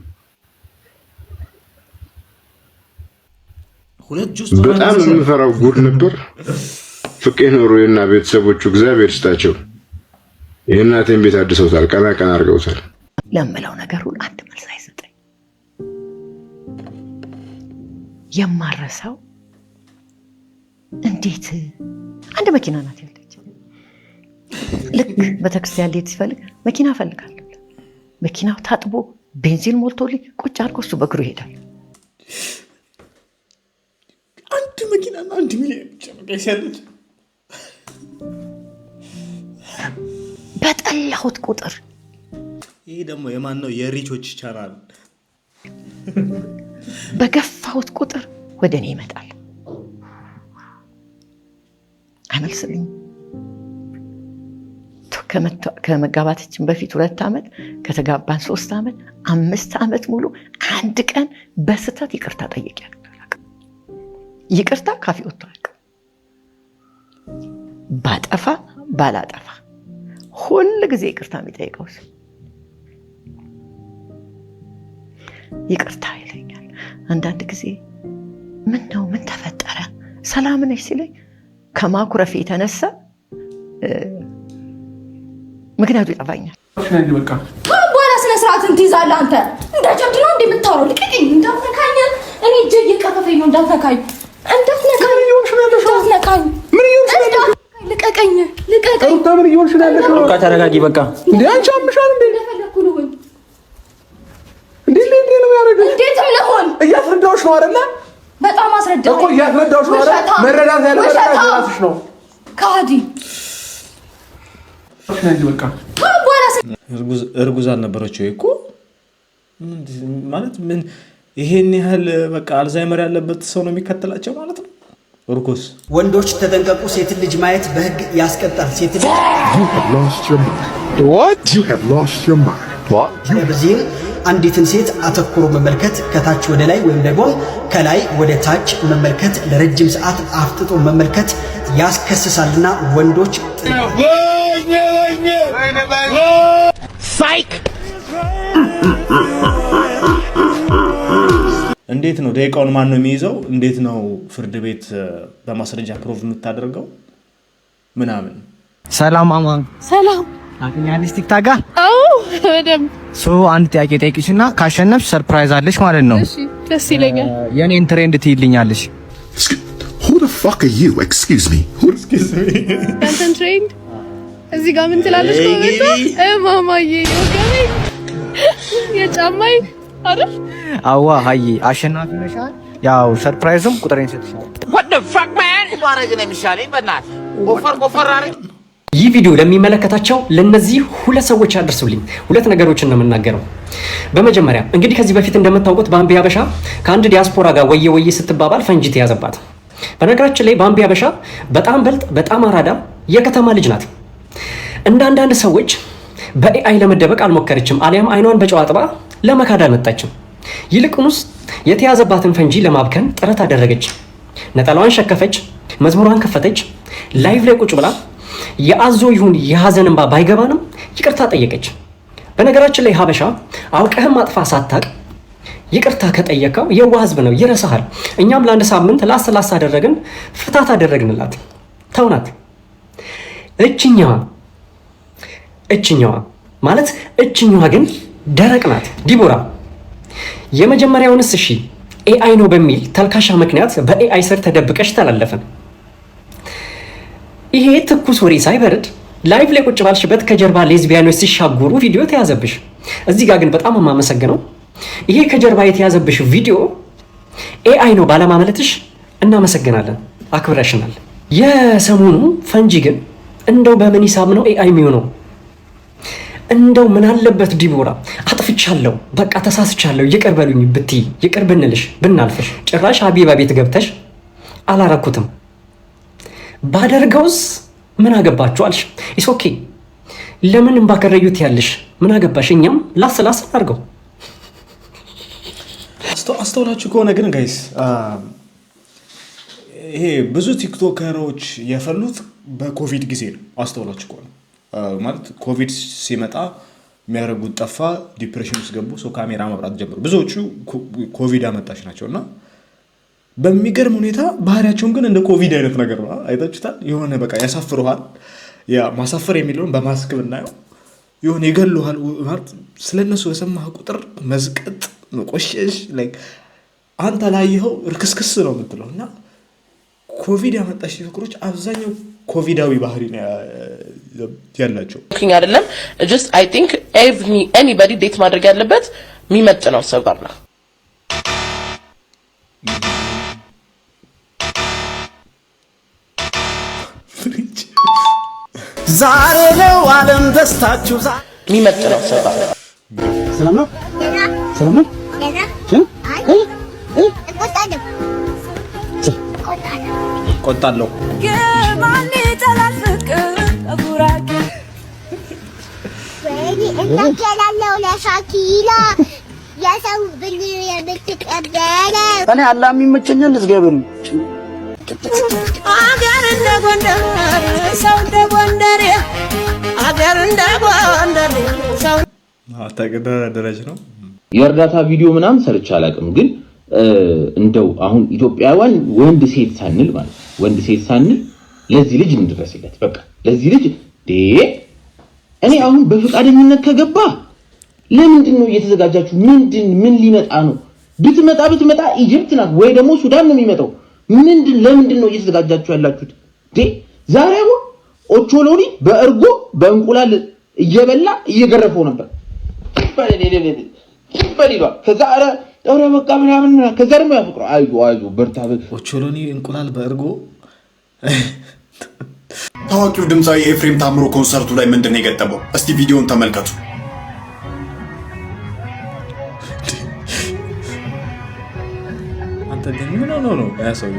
በጣም የምፈራው ጉድ ነበር። ፍቄ ኖሮና ቤተሰቦቹ እግዚአብሔር ይስጣቸው የእናቴን ቤት አድሰውታል፣ ቀና አድርገውታል። ለምለው ነገር ሁሉ አንድ መልስ አይሰጠኝ። የማረሳው እንዴት አንድ መኪና ናት ያለች። ልክ ቤተክርስቲያን ልሄድ ሲፈልግ መኪና እፈልጋለሁ። መኪናው ታጥቦ ቤንዚን ሞልቶልኝ ቁጭ አድርጎ እሱ በእግሩ ይሄዳል። አንድ መኪናና 1 ሚሊዮን ብቻ ነው ያለች። በጠላሁት ቁጥር ይሄ ደግሞ የማን ነው? የሪቾች ቻናል። በገፋሁት ቁጥር ወደ እኔ ይመጣል። አይመልስልኝ። ከመጋባታችን በፊት 2 ዓመት ከተጋባን 3 ዓመት 5 ዓመት ሙሉ አንድ ቀን በስተት ይቅርታ ጠይቄያለሁ። ይቅርታ ካፌ ወጥቶ አያውቅም። ባጠፋ ባላጠፋ ሁሉ ጊዜ ይቅርታ የሚጠይቀው ሰው ይቅርታ ይለኛል። አንዳንድ ጊዜ ምን ነው ምን ተፈጠረ ሰላም ነሽ ሲለኝ ከማኩረፍ የተነሳ ምክንያቱ ይጠፋኛል። በቃ በኋላ ስነ ስርዓትን ትይዛለህ አንተ። እንደ ጀብድ ነው እንደምታወራው። ልቀቀኝ፣ እንዳትነካኝ። እኔ እጄ እየቀፈፈኝ ነው። እንዳትነካኝ፣ እንዳትነካኝ፣ እንዳትነካኝ። ምን እየሆንሽ ነው? ልቀቀኝ፣ ልቀቀኝ። ምን እየሆንሽ ነው? በቃ ተረጋጊ። በቃ እንዴ አንቺ አምሻል እንዴ? እንደፈለኩ ልሁን እንዴ? እንዴ ነው ያደረገው? እንዴት ልሁን? እያስረዳሁሽ ነው አይደለ? በጣም አስረዳ እኮ ያስረዳውሽ ነው መረዳት ያለበትሽ ነው ካዲ በቃ እርጉዝ አልነበረችው እኮ ማለት ምን ይሄን ያህል በቃ አልዛይመር ያለበት ሰው ነው የሚከተላቸው ማለት ነው እርጉዝ ወንዶች ተጠንቀቁ ሴት ልጅ ማየት በህግ ያስቀጣል ሴት ልጅ You have lost your mind. በዚህ አንዲትን ሴት አተኩሮ መመልከት ከታች ወደ ላይ ወይም ደግሞ ከላይ ወደ ታች መመልከት ለረጅም ሰዓት አፍጥጦ መመልከት ያስከስሳልና ወንዶች ሳይክ እንዴት ነው ደቂቃውን ማን ነው የሚይዘው እንዴት ነው ፍርድ ቤት በማስረጃ ፕሩፍ የምታደርገው ምናምን ሰላም አማን ሰላም አገኛለሽ ቲክታክ ጋር አዎ በደም አንድ ጥያቄ ጠይቅሽና ካሸነፍሽ ሰርፕራይዝ አለሽ ማለት ነው እሺ ደስ ይለኛል የኔን ትሬንድ ትይልኛለሽ Who the fuck are you? Excuse me. Excuse me. አንተን ትሬንድ እዚህ ጋር ምን ትላለሽ ኮሜንት ማማዬ ወገኔ የጫማይ አይደል አዋ ሃይ አሸናፊ ነሻል ያው ሰርፕራይዝም ቁጥሬን ሰጥሻለሁ what the fuck man ባረግ ነው የሚሻለኝ በእናት ወፈር አረግ ይህ ቪዲዮ ለሚመለከታቸው ለነዚህ ሁለት ሰዎች አድርሱልኝ ሁለት ነገሮችን ነው የምናገረው በመጀመሪያ እንግዲህ ከዚህ በፊት እንደምታውቁት ባምቢ አበሻ ከአንድ ዲያስፖራ ጋር ወየ ስትባባል ፈንጂ ተያዘባት በነገራችን ላይ ባምቢ አበሻ በጣም በልጥ በጣም አራዳ የከተማ ልጅ ናት እንደ አንዳንድ ሰዎች በኤአይ ለመደበቅ አልሞከረችም አሊያም አይኗን በጨዋጥባ ለመካድ አልመጣችም ይልቁንስ የተያዘባትን ፈንጂ ለማብከን ጥረት አደረገች ነጠላዋን ሸከፈች መዝሙሯን ከፈተች ላይቭ ላይ ቁጭ ብላ የአዞ ይሁን የሐዘን እንባ ባይገባንም ይቅርታ ጠየቀች በነገራችን ላይ ሀበሻ አውቀህም አጥፋ ሳታቅ ይቅርታ ከጠየቀው የዋህ ህዝብ ነው ይረሳሃል እኛም ለአንድ ሳምንት ላስላስ አደረግን ፍታት አደረግንላት ተውናት እችኛዋ ማለት እችኛዋ ግን ደረቅ ናት ዲቦራ የመጀመሪያውንስ እሺ ኤአይ ነው በሚል ተልካሻ ምክንያት በኤአይ ስር ተደብቀሽ ተላለፈን ይሄ ትኩስ ወሬ ሳይበርድ ላይቭ ላይ ቁጭ ባልሽበት ከጀርባ ሌዝቢያኖች ሲሻጉሩ ቪዲዮ ተያዘብሽ እዚህ ጋር ግን በጣም ማመሰግነው ይሄ ከጀርባ የተያዘብሽ ቪዲዮ ኤአይ ነው ባለማመለትሽ እናመሰግናለን አክብረሽናል የሰሞኑ ፈንጂ ግን እንደው በምን ሂሳብ ነው ኤአይ የሚሆነው እንደው ምን አለበት ዲቦራ አጥፍቻለሁ በቃ ተሳስቻለሁ ይቅር በሉኝ ብትይ ይቅር ብንልሽ ብናልፈሽ ጭራሽ ሀቢባ ቤት ገብተሽ አላረኩትም ባደርገውስ ምን አገባችሁ አልሽ ኢስ ኦኬ ለምን ባከረዩት ያለሽ ምን አገባሽ እኛም ላስላስ አድርገው አስተውላችሁ ከሆነ ግን ጋይስ ይሄ ብዙ ቲክቶከሮች የፈሉት በኮቪድ ጊዜ ነው አስተውላችሁ ከሆነ ማለት ኮቪድ ሲመጣ የሚያደርጉት ጠፋ ዲፕሬሽን ውስጥ ገቡ ሰው ካሜራ መብራት ጀመሩ ብዙዎቹ ኮቪድ አመጣሽ ናቸውና በሚገርም ሁኔታ ባህሪያቸውን ግን እንደ ኮቪድ አይነት ነገር ነው አይታችሁታል የሆነ በቃ ያሳፍሩሃል ያ ማሳፈር የሚለውን በማስክ ብናየው የሆነ ይገሉሃል ማለት ስለነሱ በሰማህ ቁጥር መዝቀጥ መቆሸሽ ላይክ አንተ ላይኸው ርክስክስ ነው የምትለውና ኮቪድ ያመጣሽ ፍቅሮች አብዛኛው ኮቪዳዊ ባህሪ ነው ያላቸው አይደለም just I think anybody ዴት ማድረግ ያለበት የሚመጥነው ሰው ጋር ነው ዛሬ ነው ዓለም ደስታችሁ የሚመጥነው ሰው ጋር ሰላም ነው ቆጣለሁ ማን ይጠላል ፍቅር አጉራቂ እናገላለው ለሻኪላ የሰው ብን የምትቀበለ እኔ አላ የሚመቸኛል ልዝገብም አገር እንደ ጎንደር ሰው እንደ ጎንደር አገር እንደ ጎንደር ሰው አታቀዳ ደረጃ ነው የእርዳታ ቪዲዮ ምናምን ሰርቻ አላውቅም ግን እንደው አሁን ኢትዮጵያውያን ወንድ ሴት ሳንል ማለት ወንድ ሴት ሳንል ለዚህ ልጅ እንድረስለት በቃ ለዚህ ልጅ እኔ አሁን በፍቃደኝነት ከገባ ለምንድን ነው እየተዘጋጃችሁ ምን ሊመጣ ነው ብትመጣ ኢጅፕት ናት ወይ ደግሞ ሱዳን ነው የሚመጣው ለምንድን ነው እየተዘጋጃችሁ ያላችሁት ዛሬ ኦቾሎኒ በእርጎ በእንቁላል እየበላ እየገረፈው ነበር በሌላ ከዛ ኧረ በቃ ምናምን ከዛ ደግሞ ያፍቅሩ አይዞ በርታ ኦቾሎኒ እንቁላል በእርጎ ታዋቂው ድምፃዊ ኤፍሬም ታምሩ ኮንሰርቱ ላይ ምንድን ነው የገጠመው? እስቲ ቪዲዮውን ተመልከቱ። አንተ ግን ምን ሆኖ ነው ያሰው?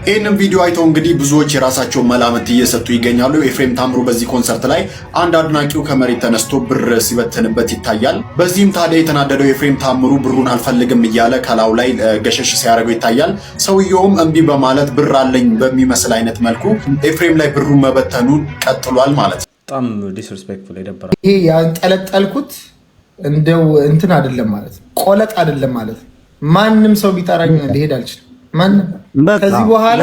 ይህንን ቪዲዮ አይተው እንግዲህ ብዙዎች የራሳቸውን መላምት እየሰጡ ይገኛሉ። ኤፍሬም ታምሩ በዚህ ኮንሰርት ላይ አንድ አድናቂው ከመሬት ተነስቶ ብር ሲበትንበት ይታያል። በዚህም ታዲያ የተናደደው ኤፍሬም ታምሩ ብሩን አልፈልግም እያለ ከላዩ ላይ ገሸሽ ሲያደርገው ይታያል። ሰውየውም እምቢ በማለት ብር አለኝ በሚመስል አይነት መልኩ ኤፍሬም ላይ ብሩን መበተኑን ቀጥሏል ማለት ነው። በጣም ዲስሪስፔክትፉል ይደብራል። ይሄ ያንጠለጠልኩት እንደው እንትን አይደለም ማለት ነው፣ ቆለጥ አይደለም ማለት ነው። ማንም ሰው ቢጠራኝ ሊሄድ አልችልም። ማንም ከዚህ በኋላ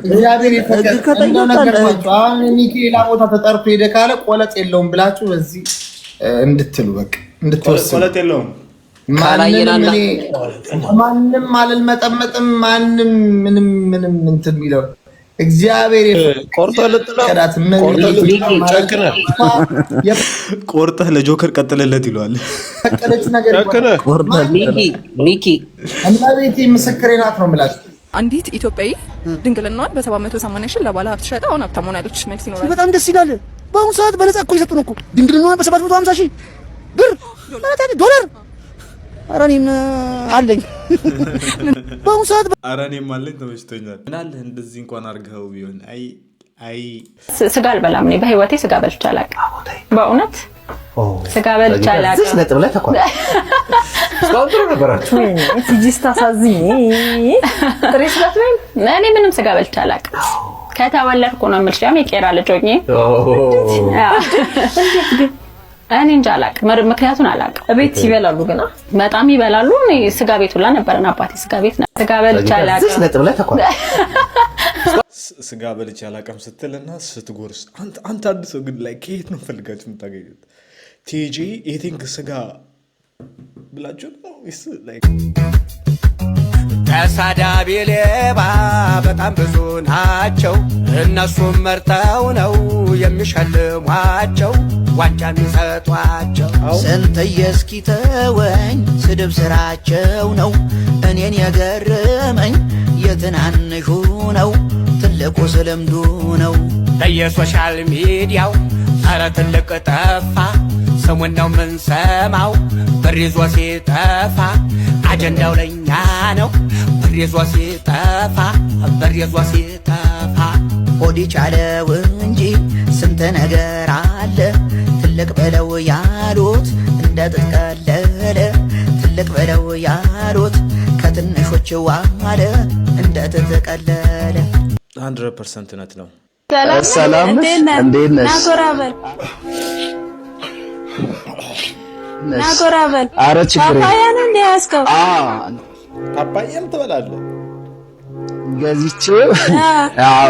እግዚአብሔር የፈቀደው ነገር ነው። አሁን ሌላ ቦታ ተጠርቶ ሄደ ካለ ቆለጥ የለውም ብላችሁ በዚህ እንድትሉ በቃ እንድትወስኑ። ቆለጥ የለውም ማንም አልመጠመጥም። ማንም ምንም እንትን የሚለው እግዚአብሔር ቆርጠህ ለጆከር ቀጥለለት ይለዋል። ሚኪ እመቤቴ ምስክሬ ናት ነው የምላችሁ። አንዲት ኢትዮጵያዊ ድንግልናዋን በ780 ሺህ ለባለ ሀብት ሸጣ አሁን ሀብታም ሆናለች። መልስ ይኖራል። በጣም ደስ ይላል። በአሁኑ ሰዓት በነፃ እኮ እየሰጡ ነው እኮ ድንግልናዋን በ750 ሺህ ብር ዶላር። ኧረ እኔም አለኝ በአሁኑ ሰዓት ኧረ እኔም አለኝ። ተመችቶኛል። ምን አለ እንደዚህ እንኳን አድርገኸው ቢሆን። አይ ስጋ አልበላም እኔ በህይወቴ ስጋ በልቼ አላውቅም። በእውነት ስጋ በልቼ አላውቅም። እዚህ ነጥብ ላይ ተቋም ስታውጥሩ ነበራችሁ ሲጂስታ ሳዝኝ ጥሬ ስጋ ላይ እኔ ምንም ስጋ በልቼ አላውቅም። ከተወለድኩ ነው የምልሽ። ያም የቄራ ልጅ ሆኜ እኔ እንጃ አላውቅም። ምክንያቱን አላውቅም። እቤት ይበላሉ ገና በጣም ይበላሉ። እኔ ስጋ ቤት ሁላ ነበርና አባቴ ስጋ ቤት ነበር። ስጋ በልቼ አላውቅም። እዚህ ነጥብ ላይ ተቋም ስጋ በልቼ አላውቅም ስትልና ስትጎርስ አንተ አንድ ሰው ግን ላይ ከየት ነው ፈልጋችሁ የምታገኙት? ቲጂ ኤቲንግ ስጋ ብላችሁ ነው ወይስ ላይክ ተሳዳቢ ሌባ በጣም ብዙ ናቸው። እነሱም መርጠው ነው የሚሸልሟቸው ዋንጫ የሚሰጧቸው። ስንትዬ እስኪ ተወኝ ስድብ ስራቸው ነው። እኔን የገረመኝ የትናንሹ ነው ትልቁ ስልምዱ ነው። በየሶሻል ሚዲያው ኧረ ትልቅ ጠፋ ስሙን ነው ምንሰማው። ብር ይዞ ሲጠፋ አጀንዳው ለኛ ነው። ብር ይዞ ሲጠፋ ሆዲ ቻለው እንጂ ስንት ነገር አለ። ትልቅ በለው ያሉት እንደ ጥጥ ቀለለ። ትልቅ በለው ያሉት ከትንሾች ዋለ እንደ ጥጥ ቀለለ። 100% እውነት ነው። ሰላም እንዴት ነሽ? ናጎራበል ኧረ ችግር ፓፓያን እንደ ያስከው ፓፓያም ትበላለህ? ገዝቼው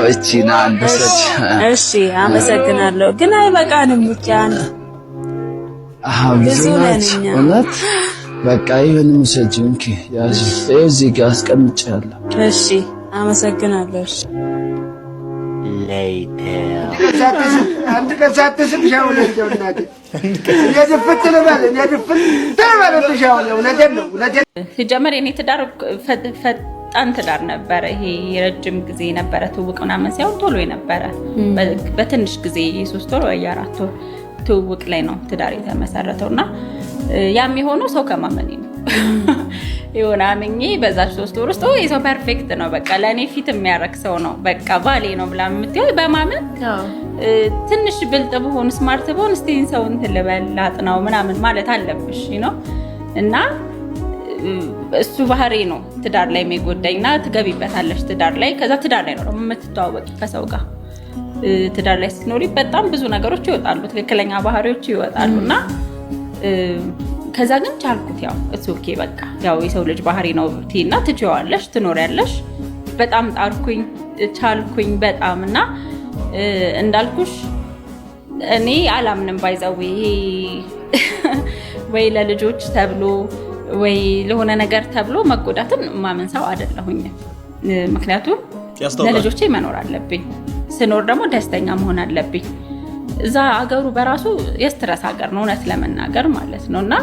እቺና አንበሰች። እሺ አመሰግናለሁ። ግን አይበቃንም ብቻ አንተ ብዙ ነን እኛ። እውነት በቃ ይሄን ሙሰጂ እንኪ ያዚ እዚህ ጋር አስቀምጫለሁ። እሺ አመሰግናለሁ። እሺ አንድ ከሳተስም ሻው ለጀውናት የድፍት ለባለ የድፍት ተባለ ሻው ነው። ሲጀመር የኔ ትዳር ፈጣን ትዳር ነበረ። ይሄ የረጅም ጊዜ ነበረ ትውውቅ ምናምን ሳይሆን ቶሎ የነበረ በትንሽ ጊዜ የ3 ወር ወይ 4 ወር ትውውቅ ላይ ነው ትዳር የተመሰረተውና ያም የሆነው ሰው ከማመኔ ነው። የሆነ አምኜ በዛች 3 ወር ውስጥ ይሄ ሰው ፐርፌክት ነው በቃ ለኔ ፊት የሚያረክ ሰው ነው በቃ ባሌ ነው ብላ የምትይው በማመን ትንሽ ብልጥ ብሆን ስማርት ብሆን እስቲ ሰው እንትን ልበላት ነው ምናምን ማለት አለብሽ ነው። እና እሱ ባህሪ ነው ትዳር ላይ የሚጎዳኝና ትገቢበታለሽ ትዳር ላይ። ከዛ ትዳር ላይ ነው ደግሞ የምትተዋወቂ ከሰው ጋር። ትዳር ላይ ስትኖሪ በጣም ብዙ ነገሮች ይወጣሉ፣ ትክክለኛ ባህሪዎች ይወጣሉና ከዛ ግን ቻልኩት። ያው ኦኬ በቃ ያው የሰው ልጅ ባህሪ ነው እና ትችዋለሽ ትኖሪያለሽ። በጣም ጣርኩኝ ቻልኩኝ በጣም እና እንዳልኩሽ እኔ አላምንም ባይዘው ይሄ ወይ ለልጆች ተብሎ ወይ ለሆነ ነገር ተብሎ መጎዳትን ማመን ሰው አይደለሁኝ። ምክንያቱም ለልጆቼ መኖር አለብኝ፣ ስኖር ደግሞ ደስተኛ መሆን አለብኝ። እዛ አገሩ በራሱ የስትረስ ሀገር ነው እውነት ለመናገር ማለት ነውና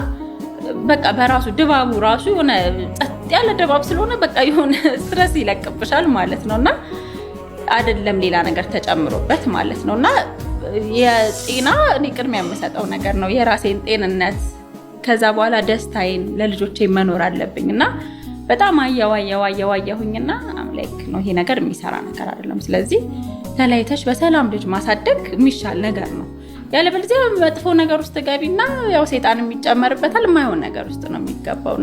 በቃ በራሱ ድባቡ ራሱ የሆነ ጸጥ ያለ ድባብ ስለሆነ በቃ የሆነ ስትረስ ይለቅብሻል ማለት ነውና አይደለም ሌላ ነገር ተጨምሮበት ማለት ነውና የጤና እኔ ቅድሚያ የምሰጠው ነገር ነው የራሴን ጤንነት ከዛ በኋላ ደስታዬን ለልጆቼ መኖር አለብኝና በጣም አያዋያሁኝና አምላክ ነው ይሄ ነገር የሚሰራ ነገር አይደለም ስለዚህ ተለያይተሽ በሰላም ልጅ ማሳደግ የሚሻል ነገር ነው ያለበለዚያ መጥፎ ነገር ውስጥ ገቢና ያው ሰይጣን የሚጨመርበታል የማይሆን ነገር ውስጥ ነው የሚገባው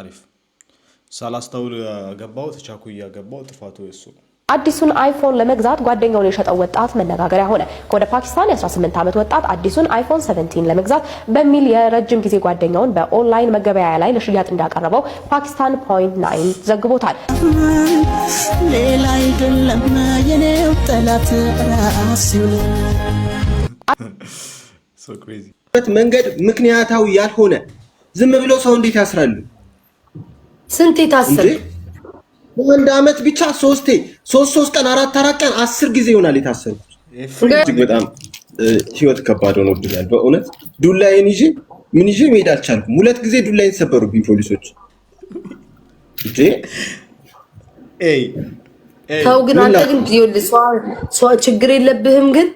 አሪፍ ሳላስተውል ገባው ተቻኩያ ገባው ጥፋቱ እሱ አዲሱን አይፎን ለመግዛት ጓደኛውን የሸጠው ወጣት መነጋገሪያ ሆነ ወደ ፓኪስታን የ18 ዓመት ወጣት አዲሱን አይፎን 17 ለመግዛት በሚል የረጅም ጊዜ ጓደኛውን በኦንላይን መገበያያ ላይ ለሽያጭ እንዳቀረበው ፓኪስታን .9 ዘግቦታል ሌላ አይደለም የኔው ጠላት ራስው so crazy መንገድ ምክንያታዊ ያልሆነ ዝም ብለው ሰው እንዴት ያስራሉ ስንት ታሰረ አንድ አመት ብቻ 3 ቀን 4 ቀን 10 ጊዜ ይሆናል የታሰሩት እጅግ በጣም ህይወት ከባድ ሆኖብኛል በእውነት ዱላዬን ይዤ መሄድ አልቻልኩም ሁለት ጊዜ ዱላዬን ሰበሩብኝ ፖሊሶች እንዴ ታው ግን አንተ ግን ሰው ችግር የለብህም ግን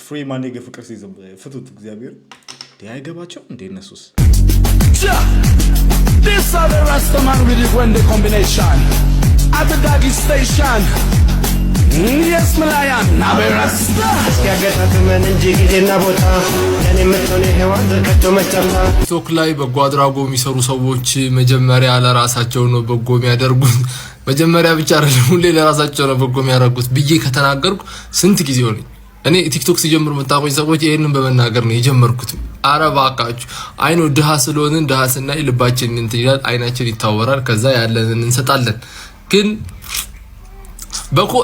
ፍሪ ማኔገ ፍቅር ሲዘም ፍቱት እግዚአብሔር ያይገባቸው እንደ እነሱስ This are the Rastaman with it when the combination at the doggy station. Yes, Malayan, now we're Rasta. ቲክቶክ ላይ በጎ አድራጎ የሚሰሩ ሰዎች መጀመሪያ ለራሳቸው ነው በጎ የሚያደርጉት መጀመሪያ ብቻ አይደለም ሁሌ ለራሳቸው ነው በጎ የሚያደርጉት ብዬ ከተናገርኩ ስንት ጊዜ ሆነኝ እኔ ቲክቶክ ሲጀምር መጣቆኝ ሰዎች ይሄንን በመናገር ነው የጀመርኩት አረባካችሁ አይኖ ድሃ ስለሆነን ድሃ ስናይ ልባችን እንትን ይላል አይናችን ይታወራል ከዛ ያለንን እንሰጣለን ግን በኮ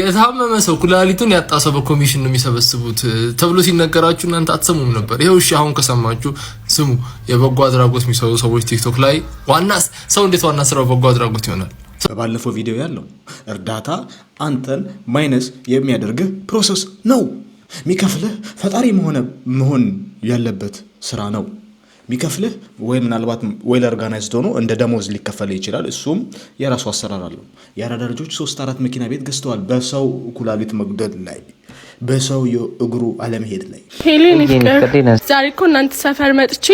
የታመመ ሰው ኩላሊቱን ያጣሰው በኮሚሽን ነው የሚሰበስቡት ተብሎ ሲነገራችሁ እናንተ አትሰሙም ነበር ይሄው እሺ አሁን ከሰማችሁ ስሙ የበጎ አድራጎት የሚሰሩ ሰዎች ቲክቶክ ላይ ዋና ሰው እንዴት ዋና ስራው በጎ አድራጎት ይሆናል ባለፈው ቪዲዮ ያለው እርዳታ አንተን ማይነስ የሚያደርግህ ፕሮሰስ ነው ሚከፍልህ ፈጣሪ መሆን ያለበት ስራ ነው ሚከፍልህ ወይ ምናልባት ወይ ለኦርጋናይዝድ ሆኖ እንደ ደሞዝ ሊከፈል ይችላል እሱም የራሱ አሰራር አለው ያራዳ ልጆች 3-4 መኪና ቤት ገዝተዋል በሰው ኩላሊት መግደል ላይ በሰው እግሩ አለመሄድ ላይ ሄሌን ዛሬ እኮ እናንተ ሰፈር መጥቼ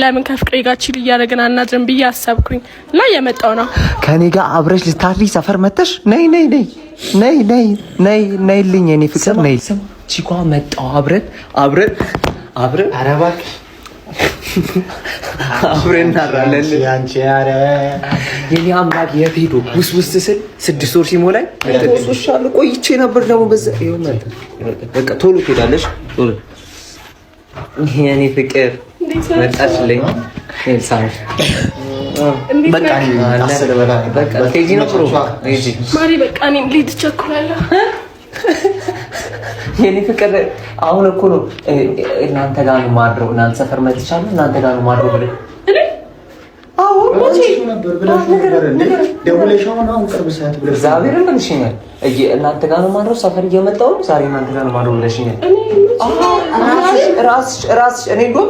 ለምን ከፍቅሬ ጋር ቺል እያደረግን አናድርም ብዬ አሰብኩኝ ላይ የመጣው ነው ከኔ ጋር አብረሽ ልታድሪ ሰፈር መተሽ ነይ ልኝ የኔ ፍቅር ነይ ቺኳ መጣው አብረን አረባክ አብረን እናራለን ያንቺ ያረ የኔ አምላክ የሄዶ ውስጥ ስል 6 ወር ሲሞላኝ ተቆጥሻል ቆይቼ ነበር ደግሞ በዛ ይሆናል በቃ ቶሎ ትሄዳለሽ ቶሎ የኔ ፍቅር መጣችልኝ ኤልሳን በቃ አሰለበላ በቃ ቴጂ ነው ፕሮ ቴጂ ማሪ በቃ እኔም ልሂድ ቸኩላለሁ የኔ ፍቅር አሁን እኮ ነው እናንተ ጋር ነው ማድረው እናንተ ሰፈር መጥቻለሁ እናንተ ጋር ነው ማድረው ብለ አሁን ወጪ ነበር ብለሽ ነገር ደውለሽ አሁን ቅርብ ሰዓት ብለሽ እግዚአብሔርን ብለሽኛል እናንተ ጋር ነው ማድረው ሰፈር እየመጣው ዛሬ እናንተ ጋር ነው ማድረው ብለሽኛል ራስ እኔ ነው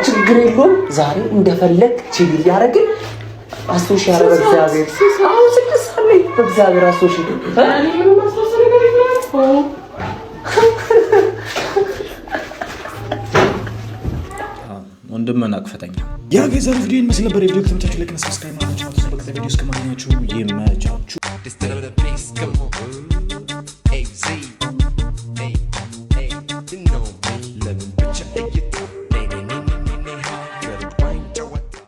ችግር የለውም ዛሬ እንደፈለክ ችግር ያረግን አስቶሽ ያረግ እግዚአብሔር አሁን ስልሰለኝ በእግዚአብሔር አስቶሽ ወንድምና አቅፈተኛ ያ ገዘር ቪዲዮ መስለ ነበር የቪዲዮ ተመቻችሁ ለከነ ሰብስክራይብ ማድረጋችሁ በቀጣይ ቪዲዮስ ከማግኘታችሁ ይመቻችሁ